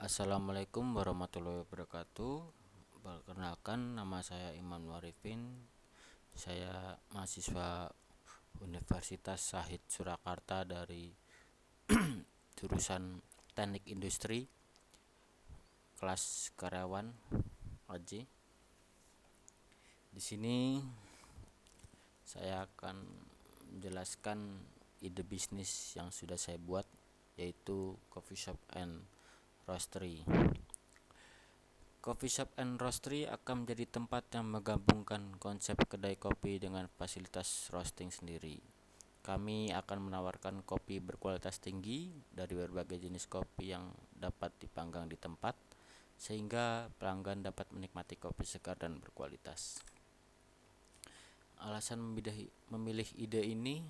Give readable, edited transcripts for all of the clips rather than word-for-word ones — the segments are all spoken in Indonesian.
Assalamualaikum warahmatullahi wabarakatuh. Perkenalkan, nama saya Iman Warifin. Saya mahasiswa Universitas Syahid Surakarta dari jurusan Teknik Industri, kelas karyawan AJ. Di sini saya akan menjelaskan ide bisnis yang sudah saya buat, yaitu Coffee Shop and Roastery. Coffee Shop and Roastery akan menjadi tempat yang menggabungkan konsep kedai kopi dengan fasilitas roasting sendiri. Kami akan menawarkan kopi berkualitas tinggi dari berbagai jenis kopi yang dapat dipanggang di tempat, sehingga pelanggan dapat menikmati kopi segar dan berkualitas. Alasan memilih ide ini,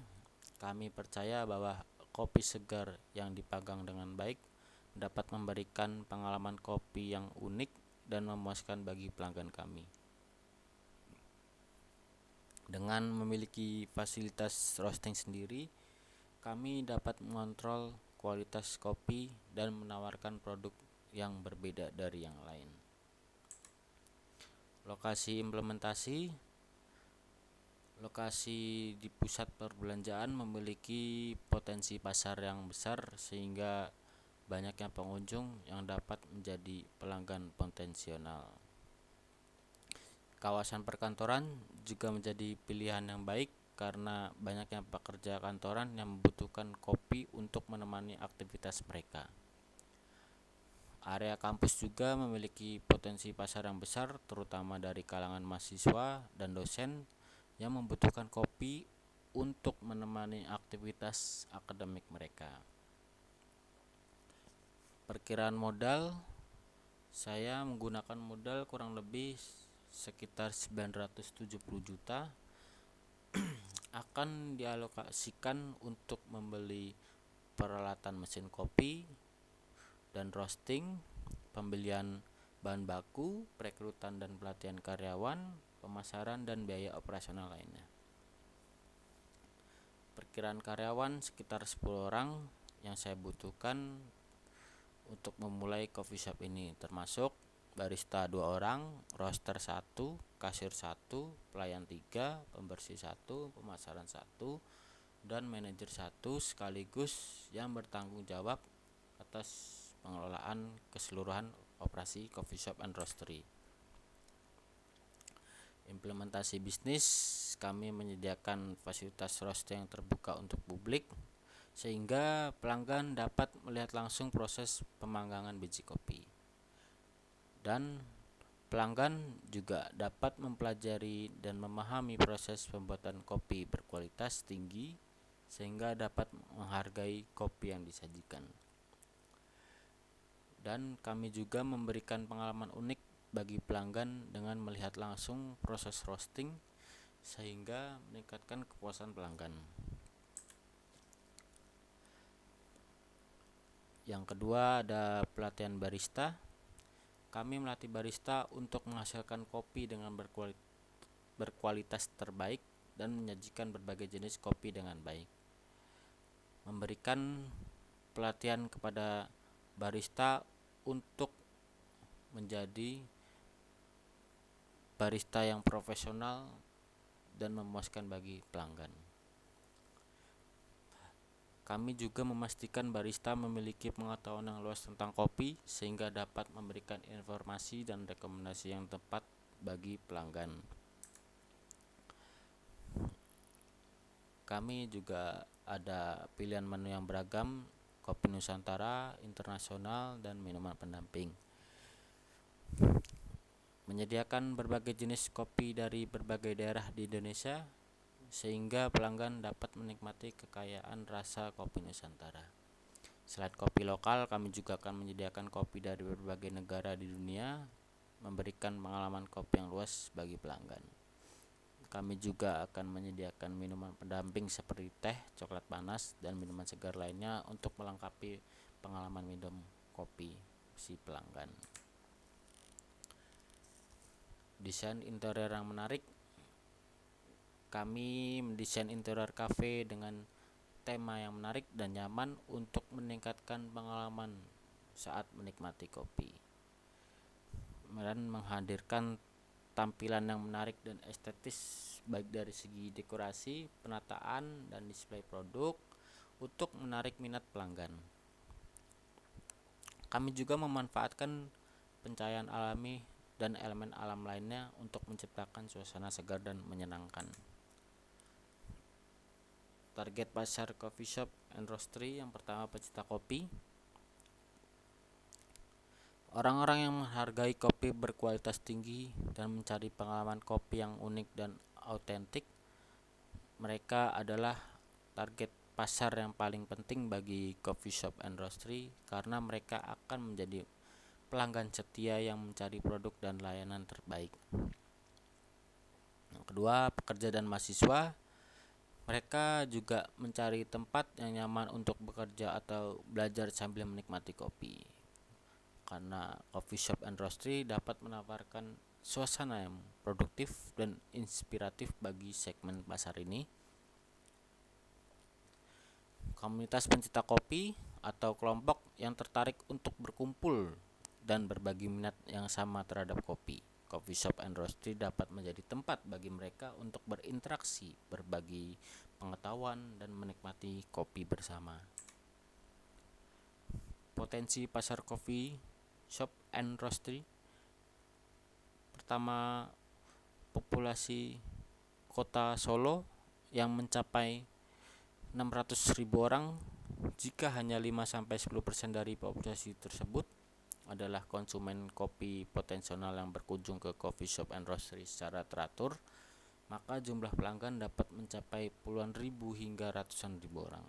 kami percaya bahwa kopi segar yang dipanggang dengan baik dapat memberikan pengalaman kopi yang unik dan memuaskan bagi pelanggan kami. Dengan memiliki fasilitas roasting sendiri, kami dapat mengontrol kualitas kopi dan menawarkan produk yang berbeda dari yang lain. Lokasi implementasi. Lokasi di pusat perbelanjaan memiliki potensi pasar yang besar, sehingga banyaknya pengunjung yang dapat menjadi pelanggan potensial. Kawasan perkantoran juga menjadi pilihan yang baik karena banyaknya pekerja kantoran yang membutuhkan kopi untuk menemani aktivitas mereka. Area kampus juga memiliki potensi pasar yang besar, terutama dari kalangan mahasiswa dan dosen yang membutuhkan kopi untuk menemani aktivitas akademik mereka. Perkiraan modal, saya menggunakan modal kurang lebih sekitar 970 juta akan dialokasikan untuk membeli peralatan mesin kopi dan roasting, pembelian bahan baku, perekrutan dan pelatihan karyawan, pemasaran dan biaya operasional lainnya. Perkiraan karyawan sekitar 10 orang yang saya butuhkan untuk memulai coffee shop ini, termasuk barista 2 orang, roaster 1, kasir 1, pelayan 3, pembersih 1, pemasaran 1, dan manajer 1, sekaligus yang bertanggung jawab atas pengelolaan keseluruhan operasi coffee shop and roastery. Implementasi bisnis, kami menyediakan fasilitas roasting yang terbuka untuk publik, sehingga pelanggan dapat melihat langsung proses pemanggangan biji kopi. Dan pelanggan juga dapat mempelajari dan memahami proses pembuatan kopi berkualitas tinggi, sehingga dapat menghargai kopi yang disajikan. Dan kami juga memberikan pengalaman unik bagi pelanggan dengan melihat langsung proses roasting, sehingga meningkatkan kepuasan pelanggan. Yang kedua, ada pelatihan barista. Kami melatih barista untuk menghasilkan kopi dengan berkualitas terbaik dan menyajikan berbagai jenis kopi dengan baik. Memberikan pelatihan kepada barista untuk menjadi barista yang profesional dan memuaskan bagi pelanggan. Kami juga memastikan barista memiliki pengetahuan yang luas tentang kopi, sehingga dapat memberikan informasi dan rekomendasi yang tepat bagi pelanggan. Kami juga ada pilihan menu yang beragam, kopi Nusantara, internasional, dan minuman pendamping. Menyediakan berbagai jenis kopi dari berbagai daerah di Indonesia, sehingga pelanggan dapat menikmati kekayaan rasa kopi Nusantara. Selain kopi lokal, kami juga akan menyediakan kopi dari berbagai negara di dunia, memberikan pengalaman kopi yang luas bagi pelanggan. Kami juga akan menyediakan minuman pendamping seperti teh, coklat panas, dan minuman segar lainnya untuk melengkapi pengalaman minum kopi si pelanggan. Desain interior yang menarik. Kami mendesain interior cafe dengan tema yang menarik dan nyaman untuk meningkatkan pengalaman saat menikmati kopi. Kemudian menghadirkan tampilan yang menarik dan estetis baik dari segi dekorasi, penataan, dan display produk untuk menarik minat pelanggan. Kami juga memanfaatkan pencahayaan alami dan elemen alam lainnya untuk menciptakan suasana segar dan menyenangkan. Target pasar coffee shop and roastery yang pertama pecinta kopi. Orang-orang yang menghargai kopi berkualitas tinggi dan mencari pengalaman kopi yang unik dan autentik. Mereka adalah target pasar yang paling penting bagi coffee shop and roastery karena mereka akan menjadi pelanggan setia yang mencari produk dan layanan terbaik. Yang kedua, pekerja dan mahasiswa. Mereka juga mencari tempat yang nyaman untuk bekerja atau belajar sambil menikmati kopi. Karena coffee shop and roastery dapat menawarkan suasana yang produktif dan inspiratif bagi segmen pasar ini. Komunitas pencinta kopi atau kelompok yang tertarik untuk berkumpul dan berbagi minat yang sama terhadap kopi. Coffee shop and roastery dapat menjadi tempat bagi mereka untuk berinteraksi, berbagi pengetahuan, dan menikmati kopi bersama. Potensi pasar coffee shop and roastery. Pertama, populasi kota Solo yang mencapai 600.000 orang. Jika hanya 5-10% dari populasi tersebut adalah konsumen kopi potensial yang berkunjung ke coffee shop and roastery secara teratur, maka jumlah pelanggan dapat mencapai puluhan ribu hingga ratusan ribu orang.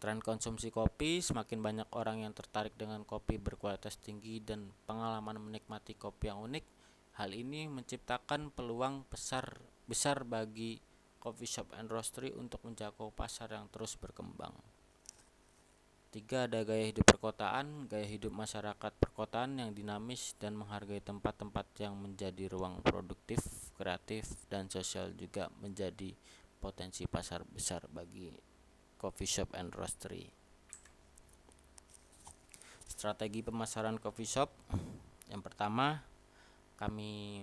Tren konsumsi kopi, semakin banyak orang yang tertarik dengan kopi berkualitas tinggi dan pengalaman menikmati kopi yang unik. Hal ini menciptakan peluang besar bagi coffee shop and roastery untuk menjangkau pasar yang terus berkembang. 3. Ada gaya hidup perkotaan. Gaya hidup masyarakat perkotaan yang dinamis dan menghargai tempat-tempat yang menjadi ruang produktif, kreatif, dan sosial juga menjadi potensi pasar besar bagi coffee shop and roastery. Strategi pemasaran coffee shop. Yang pertama, kami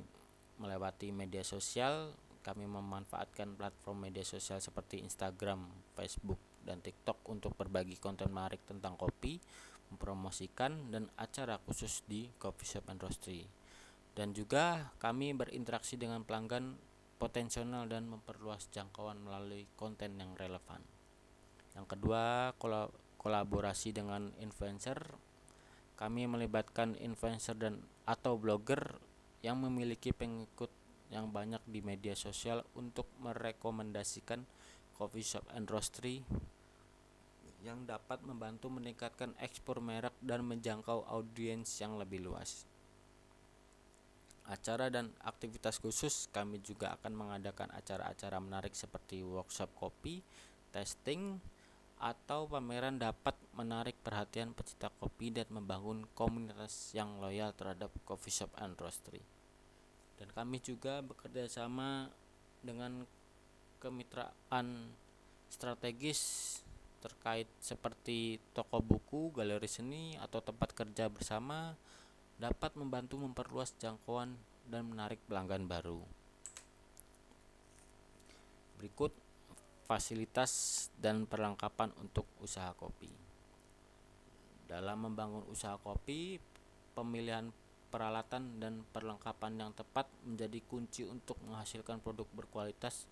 melewati media sosial. Kami memanfaatkan platform media sosial seperti Instagram, Facebook, dan TikTok untuk berbagi konten menarik tentang kopi, mempromosikan dan acara khusus di coffee shop and roastery. Dan juga kami berinteraksi dengan pelanggan potensial dan memperluas jangkauan melalui konten yang relevan. Yang kedua, kolaborasi dengan influencer. Kami melibatkan influencer dan atau blogger yang memiliki pengikut yang banyak di media sosial untuk merekomendasikan coffee shop and roastery yang dapat membantu meningkatkan ekspor merek dan menjangkau audiens yang lebih luas. Acara dan aktivitas khusus. Kami juga akan mengadakan acara-acara menarik seperti workshop kopi, testing, atau pameran dapat menarik perhatian pecinta kopi dan membangun komunitas yang loyal terhadap coffee shop and roastery. Dan kami juga bekerja sama dengan kemitraan strategis terkait seperti toko buku, galeri seni, atau tempat kerja bersama dapat membantu memperluas jangkauan dan menarik pelanggan baru. Berikut fasilitas dan perlengkapan untuk usaha kopi. Dalam membangun usaha kopi, pemilihan peralatan dan perlengkapan yang tepat menjadi kunci untuk menghasilkan produk berkualitas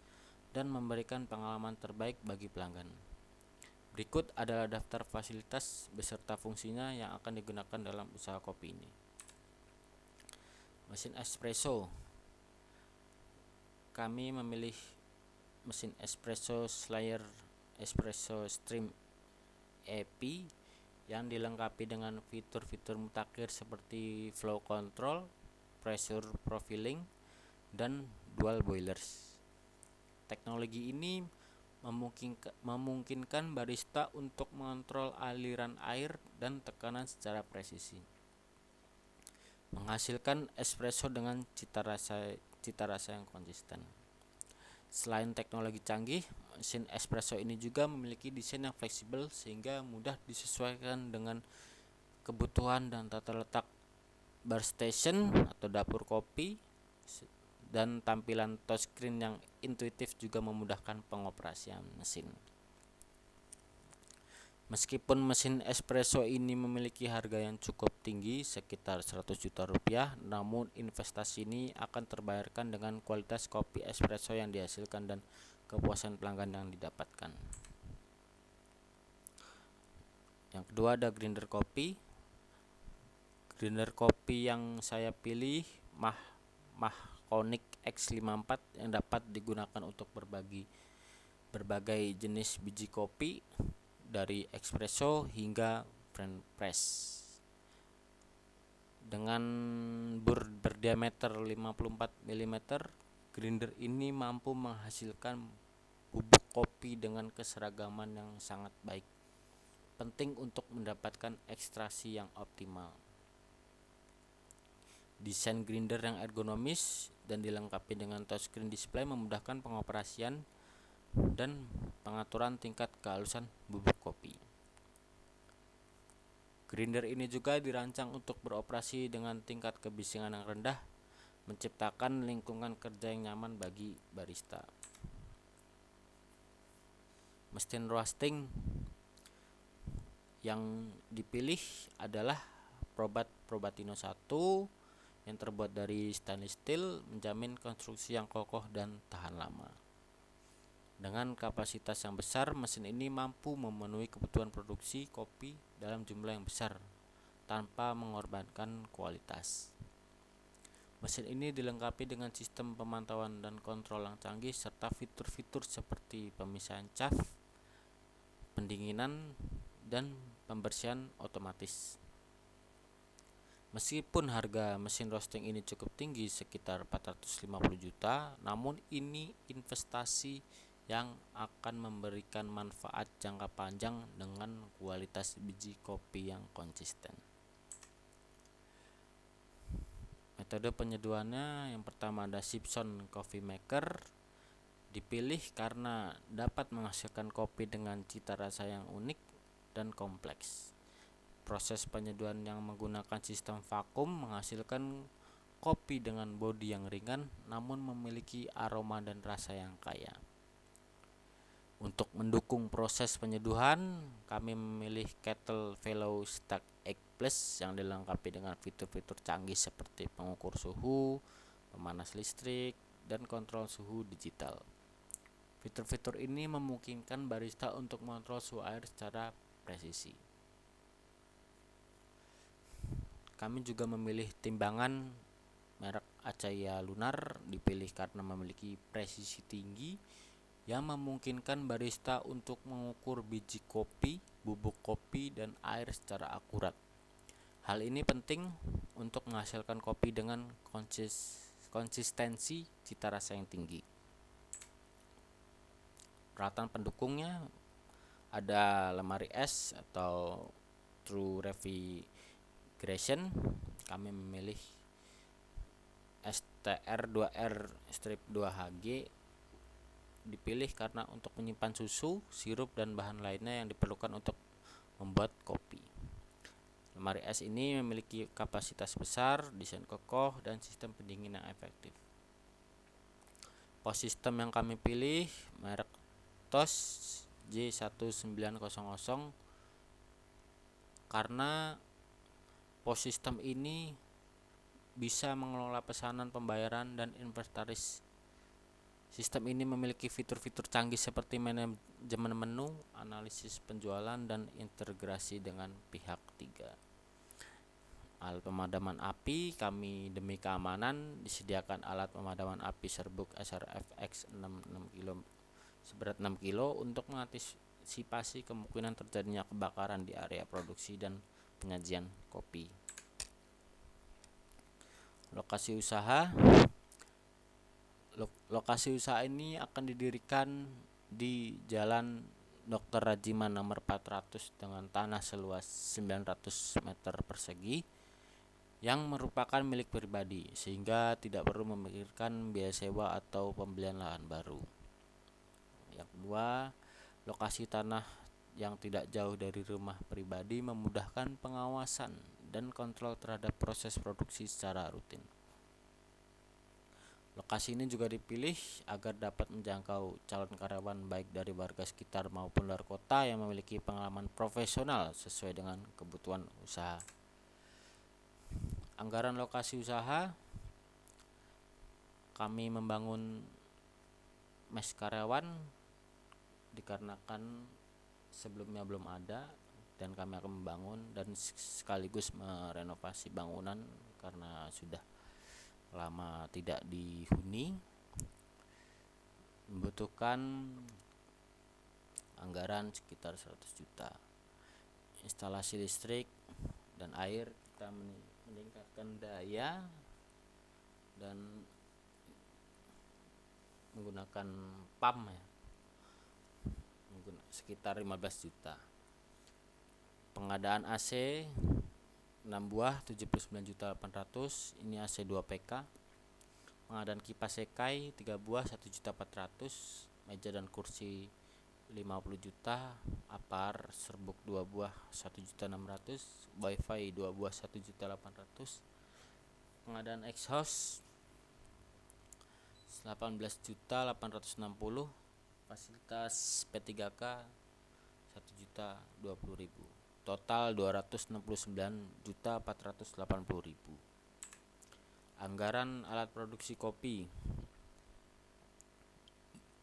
dan memberikan pengalaman terbaik bagi pelanggan. Berikut adalah daftar fasilitas beserta fungsinya yang akan digunakan dalam usaha kopi ini. Mesin espresso. Kami memilih mesin espresso Slayer Espresso Stream EP yang dilengkapi dengan fitur-fitur mutakhir seperti flow control, pressure profiling, dan dual boilers. Teknologi ini memungkinkan barista untuk mengontrol aliran air dan tekanan secara presisi, menghasilkan espresso dengan cita rasa yang konsisten. Selain teknologi canggih, Mesin espresso ini juga memiliki desain yang fleksibel sehingga mudah disesuaikan dengan kebutuhan dan tata letak bar station atau dapur kopi, dan tampilan touchscreen yang intuitif juga memudahkan pengoperasian mesin. Meskipun mesin espresso ini memiliki harga yang cukup tinggi sekitar 100 juta rupiah, namun investasi ini akan terbayarkan dengan kualitas kopi espresso yang dihasilkan dan kepuasan pelanggan yang didapatkan. Yang kedua ada grinder kopi. Grinder kopi yang saya pilih Mahconic X54 yang dapat digunakan untuk berbagai jenis biji kopi dari espresso hingga French press. Dengan berdiameter 54 mm, grinder ini mampu menghasilkan bubuk kopi dengan keseragaman yang sangat baik. Penting untuk mendapatkan ekstraksi yang optimal. Desain grinder yang ergonomis dan dilengkapi dengan touchscreen display memudahkan pengoperasian dan pengaturan tingkat kehalusan bubuk kopi. Grinder ini juga dirancang untuk beroperasi dengan tingkat kebisingan yang rendah, menciptakan lingkungan kerja yang nyaman bagi barista. Mesin roasting yang dipilih adalah Probatino 1 yang terbuat dari stainless steel, menjamin konstruksi yang kokoh dan tahan lama. Dengan kapasitas yang besar, mesin ini mampu memenuhi kebutuhan produksi kopi dalam jumlah yang besar tanpa mengorbankan kualitas. Mesin ini dilengkapi dengan sistem pemantauan dan kontrol yang canggih serta fitur-fitur seperti pemisahan cap, pendinginan, dan pembersihan otomatis. Meskipun harga mesin roasting ini cukup tinggi sekitar 450 juta, namun ini investasi yang akan memberikan manfaat jangka panjang dengan kualitas biji kopi yang konsisten. Metode penyeduhannya yang pertama ada Simpson Coffee Maker. Dipilih karena dapat menghasilkan kopi dengan cita rasa yang unik dan kompleks. Proses penyeduhan yang menggunakan sistem vakum menghasilkan kopi dengan bodi yang ringan namun memiliki aroma dan rasa yang kaya. Untuk mendukung proses penyeduhan, kami memilih Kettle Vello Stack Egg Plus yang dilengkapi dengan fitur-fitur canggih seperti pengukur suhu, pemanas listrik, dan kontrol suhu digital. Fitur-fitur ini memungkinkan barista untuk mengontrol suhu air secara presisi. Kami juga memilih timbangan merek Acaya Lunar, dipilih karena memiliki presisi tinggi yang memungkinkan barista untuk mengukur biji kopi, bubuk kopi, dan air secara akurat. Hal ini penting untuk menghasilkan kopi dengan konsistensi cita rasa yang tinggi. Peralatan pendukungnya ada lemari es atau True Refrigeration. Kami memilih STR2R strip 2HG, dipilih karena untuk menyimpan susu, sirup, dan bahan lainnya yang diperlukan untuk membuat kopi. Lemari es ini memiliki kapasitas besar, desain kokoh, dan sistem pendingin yang efektif. Pos sistem yang kami pilih merek TOS J1900 karena pos sistem ini bisa mengelola pesanan, pembayaran, dan inventaris. Sistem ini memiliki fitur-fitur canggih seperti manajemen menu, analisis penjualan, dan integrasi dengan pihak ketiga. Alat pemadaman api, kami demi keamanan disediakan alat pemadaman api serbuk SRFX 6 kg seberat 6 kg untuk mengantisipasi kemungkinan terjadinya kebakaran di area produksi dan penyajian kopi. Lokasi usaha ini akan didirikan di Jalan Dr. Rajiman nomor 400 dengan tanah seluas 900 meter persegi yang merupakan milik pribadi, sehingga tidak perlu memikirkan biaya sewa atau pembelian lahan baru. Yang kedua, lokasi tanah yang tidak jauh dari rumah pribadi memudahkan pengawasan dan kontrol terhadap proses produksi secara rutin. Lokasi ini juga dipilih agar dapat menjangkau calon karyawan baik dari warga sekitar maupun luar kota yang memiliki pengalaman profesional sesuai dengan kebutuhan usaha. Anggaran lokasi usaha, kami membangun mes karyawan dikarenakan sebelumnya belum ada dan kami akan membangun dan sekaligus merenovasi bangunan karena sudah lama tidak dihuni, membutuhkan anggaran sekitar 100 juta. Instalasi listrik dan air, kita meningkatkan daya dan menggunakan pump ya, sekitar 15 juta. Pengadaan AC 6 buah 79.800.000, ini AC 2 PK. Pengadaan kipas sekai 3 buah 1.400.000, meja dan kursi 50 juta, apar serbuk 2 buah 1.600.000, wifi 2 buah 1.800.000. Pengadaan exhaust 18.860.000, fasilitas P3K 1.020.000. Total 269.480.000. Anggaran alat produksi kopi,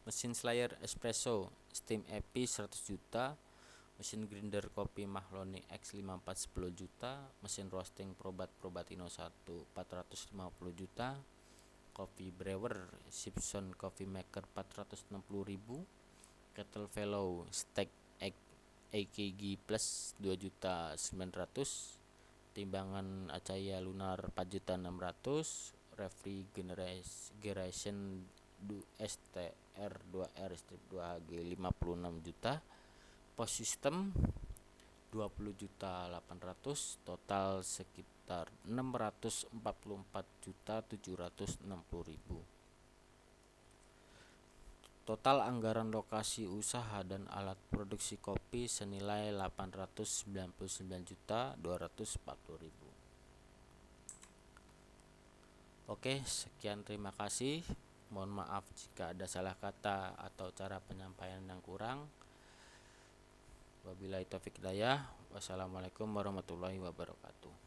mesin slayer espresso steam epi 100 juta, mesin grinder kopi Mahloni X54 10 juta, mesin roasting Probatino 1 450 juta, coffee brewer Simpson Coffee Maker 460.000, kettle fellow steak egg AKG plus 2.900.000, timbangan Acaya Lunar 4.600.000, refrigeration STR 2R strip 2HG 56 juta, pos system 20.800.000, total sekitar 644.760.000. Total anggaran lokasi usaha dan alat produksi kopi senilai 899.240.000. Oke, sekian, terima kasih. Mohon maaf jika ada salah kata atau cara penyampaian yang kurang. Wabillahi taufiq hidayah. Wassalamualaikum warahmatullahi wabarakatuh.